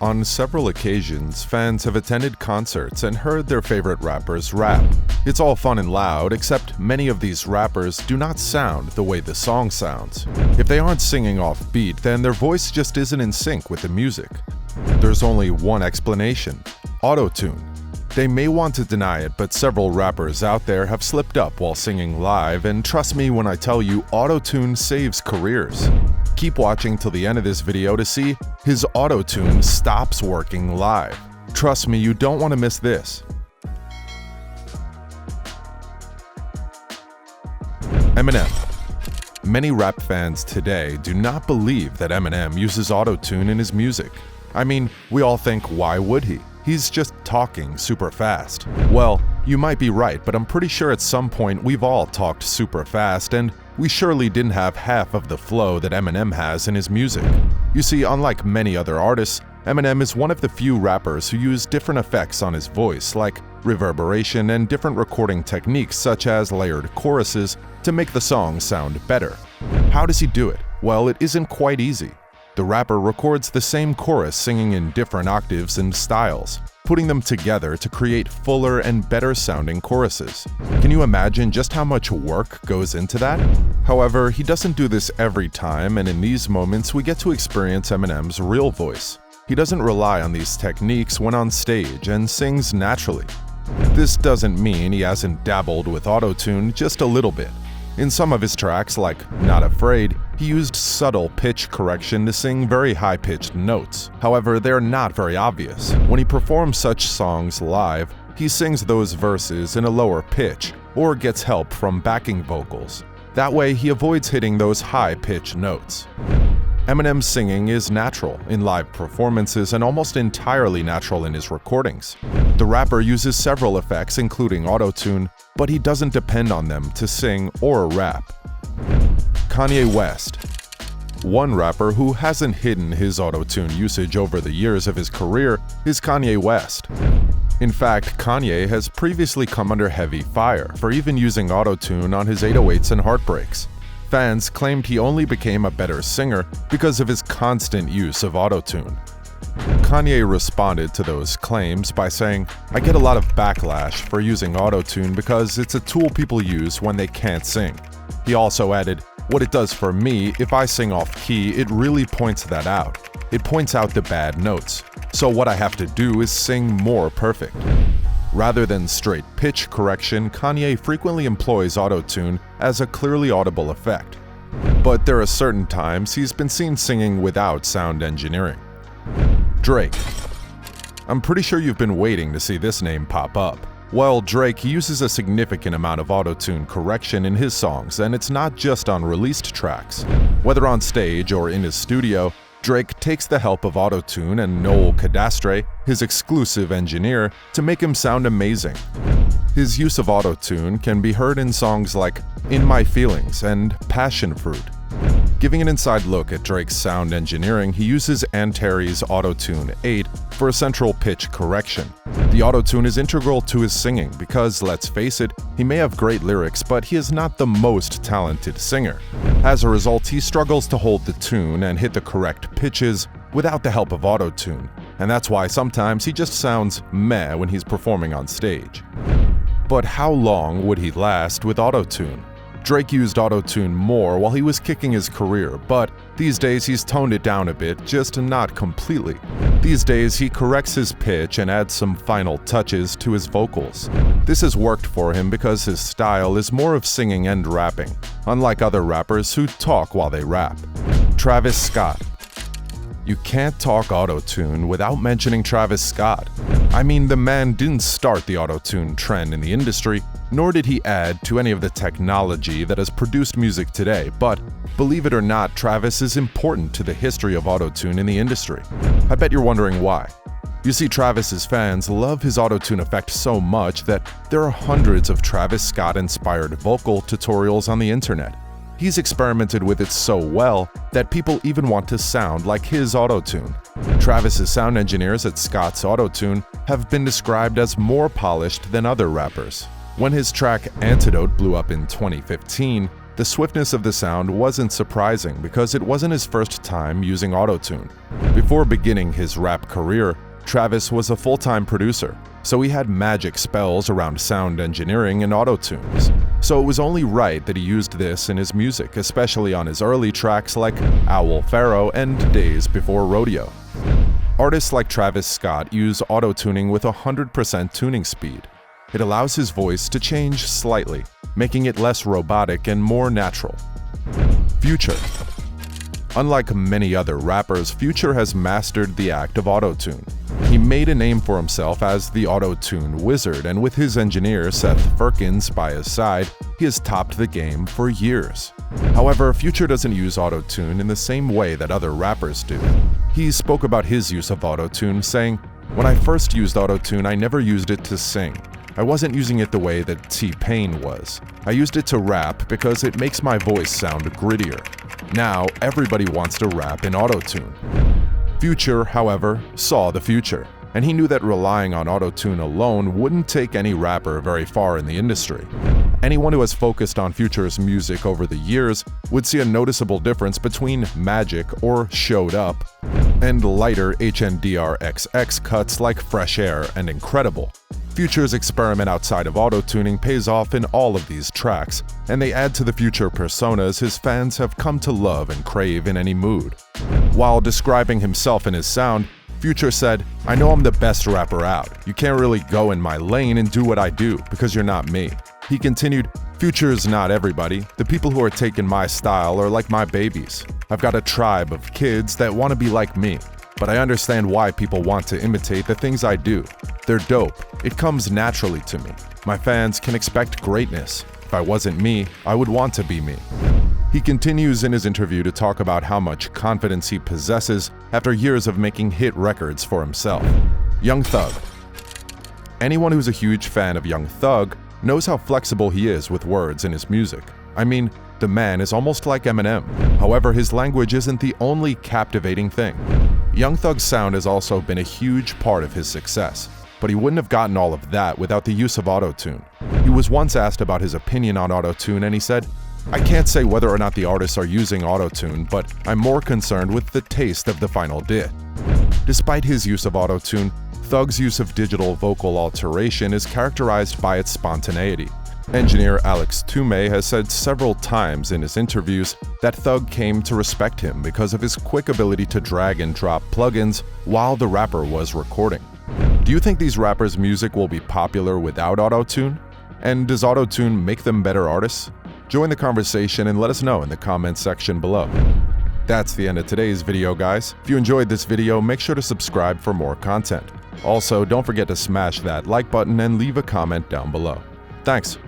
On several occasions, fans have attended concerts and heard their favorite rappers rap. It's all fun and loud, except many of these rappers do not sound the way the song sounds. If they aren't singing off beat, then their voice just isn't in sync with the music. There's only one explanation: Autotune. They may want to deny it, but several rappers out there have slipped up while singing live, and trust me when I tell you, Autotune saves careers. Keep watching till the end of this video to see his Autotune stops working live. Trust me, you don't want to miss this. Eminem. Many rap fans today do not believe that Eminem uses Autotune in his music. I mean, we all think, why would he? He's just talking super fast. Well, you might be right, but I'm pretty sure at some point we've all talked super fast, and we surely didn't have half of the flow that Eminem has in his music. You see, unlike many other artists, Eminem is one of the few rappers who use different effects on his voice, like reverberation and different recording techniques such as layered choruses to make the song sound better. How does he do it? Well, it isn't quite easy. The rapper records the same chorus singing in different octaves and styles, putting them together to create fuller and better sounding choruses. Can you imagine just how much work goes into that? However, he doesn't do this every time, and in these moments we get to experience Eminem's real voice. He doesn't rely on these techniques when on stage and sings naturally. This doesn't mean he hasn't dabbled with Autotune just a little bit. In some of his tracks, like Not Afraid, he used subtle pitch correction to sing very high-pitched notes. However, they're not very obvious. When he performs such songs live, he sings those verses in a lower pitch or gets help from backing vocals. That way, he avoids hitting those high-pitched notes. Eminem's singing is natural in live performances and almost entirely natural in his recordings. The rapper uses several effects, including Autotune, but he doesn't depend on them to sing or rap. Kanye West. One rapper who hasn't hidden his Autotune usage over the years of his career is Kanye West. In fact, Kanye has previously come under heavy fire for even using Autotune on his 808s and Heartbreaks. Fans claimed he only became a better singer because of his constant use of Autotune. Kanye responded to those claims by saying, "I get a lot of backlash for using Autotune because it's a tool people use when they can't sing." He also added, "What it does for me, if I sing off key, it really points that out. It points out the bad notes. So what I have to do is sing more perfect." Rather than straight pitch correction, Kanye frequently employs Autotune as a clearly audible effect. But there are certain times he's been seen singing without sound engineering. Drake. I'm pretty sure you've been waiting to see this name pop up. Well, Drake uses a significant amount of Autotune correction in his songs, and it's not just on released tracks. Whether on stage or in his studio, Drake takes the help of Autotune and Noel Cadastre, his exclusive engineer, to make him sound amazing. His use of Autotune can be heard in songs like In My Feelings and Passion Fruit. Giving an inside look at Drake's sound engineering, he uses Antares Autotune 8 for a central pitch correction. The Autotune is integral to his singing because, let's face it, he may have great lyrics, but he is not the most talented singer. As a result, he struggles to hold the tune and hit the correct pitches without the help of Autotune, and that's why sometimes he just sounds meh when he's performing on stage. But how long would he last with Autotune? Drake used Autotune more while he was kicking his career, but these days he's toned it down a bit, just not completely. These days he corrects his pitch and adds some final touches to his vocals. This has worked for him because his style is more of singing and rapping, unlike other rappers who talk while they rap. Travis Scott. You can't talk Autotune without mentioning Travis Scott. I mean, the man didn't start the Autotune trend in the industry, nor did he add to any of the technology that has produced music today, but believe it or not, Travis is important to the history of Autotune in the industry. I bet you're wondering why. You see, Travis's fans love his Autotune effect so much that there are hundreds of Travis Scott-inspired vocal tutorials on the internet. He's experimented with it so well that people even want to sound like his Autotune. Travis's sound engineers at Scott's Autotune have been described as more polished than other rappers. When his track Antidote blew up in 2015, The swiftness of the sound wasn't surprising because it wasn't his first time using Autotune. Before beginning his rap career, Travis was a full-time producer, so he had magic spells around sound engineering and autotunes. So it was only right that he used this in his music, especially on his early tracks like Owl Pharaoh and Days Before Rodeo. Artists like Travis Scott use auto-tuning with 100% tuning speed. It allows his voice to change slightly, making it less robotic and more natural. Future. Unlike many other rappers, Future has mastered the act of autotune. He made a name for himself as the Autotune Wizard, and with his engineer Seth Firkins by his side, he has topped the game for years. However, Future doesn't use autotune in the same way that other rappers do. He spoke about his use of autotune, saying, "When I first used autotune, I never used it to sing. I wasn't using it the way that T-Pain was. I used it to rap because it makes my voice sound grittier. Now, everybody wants to rap in autotune." Future, however, saw the future, and he knew that relying on autotune alone wouldn't take any rapper very far in the industry. Anyone who has focused on Future's music over the years would see a noticeable difference between magic or showed up and lighter HNDRXX cuts like Fresh Air and Incredible. Future's experiment outside of autotuning pays off in all of these tracks, and they add to the Future personas his fans have come to love and crave in any mood. While describing himself and his sound, Future said, "I know I'm the best rapper out. You can't really go in my lane and do what I do because you're not me." He continued, "Future's not everybody. The people who are taking my style are like my babies. I've got a tribe of kids that want to be like me. But I understand why people want to imitate the things I do. They're dope. It comes naturally to me. My fans can expect greatness. If I wasn't me, I would want to be me." He continues in his interview to talk about how much confidence he possesses after years of making hit records for himself. Young Thug. Anyone who's a huge fan of Young Thug knows how flexible he is with words in his music. I mean, the man is almost like Eminem. However, his language isn't the only captivating thing. Young Thug's sound has also been a huge part of his success, but he wouldn't have gotten all of that without the use of autotune. He was once asked about his opinion on autotune, and he said, "I can't say whether or not the artists are using autotune, but I'm more concerned with the taste of the final dit." Despite his use of autotune, Thug's use of digital vocal alteration is characterized by its spontaneity. Engineer Alex Toomey has said several times in his interviews that Thug came to respect him because of his quick ability to drag and drop plugins while the rapper was recording. Do you think these rappers' music will be popular without autotune? And does autotune make them better artists? Join the conversation and let us know in the comments section below. That's the end of today's video, guys. If you enjoyed this video, make sure to subscribe for more content. Also, don't forget to smash that like button and leave a comment down below. Thanks.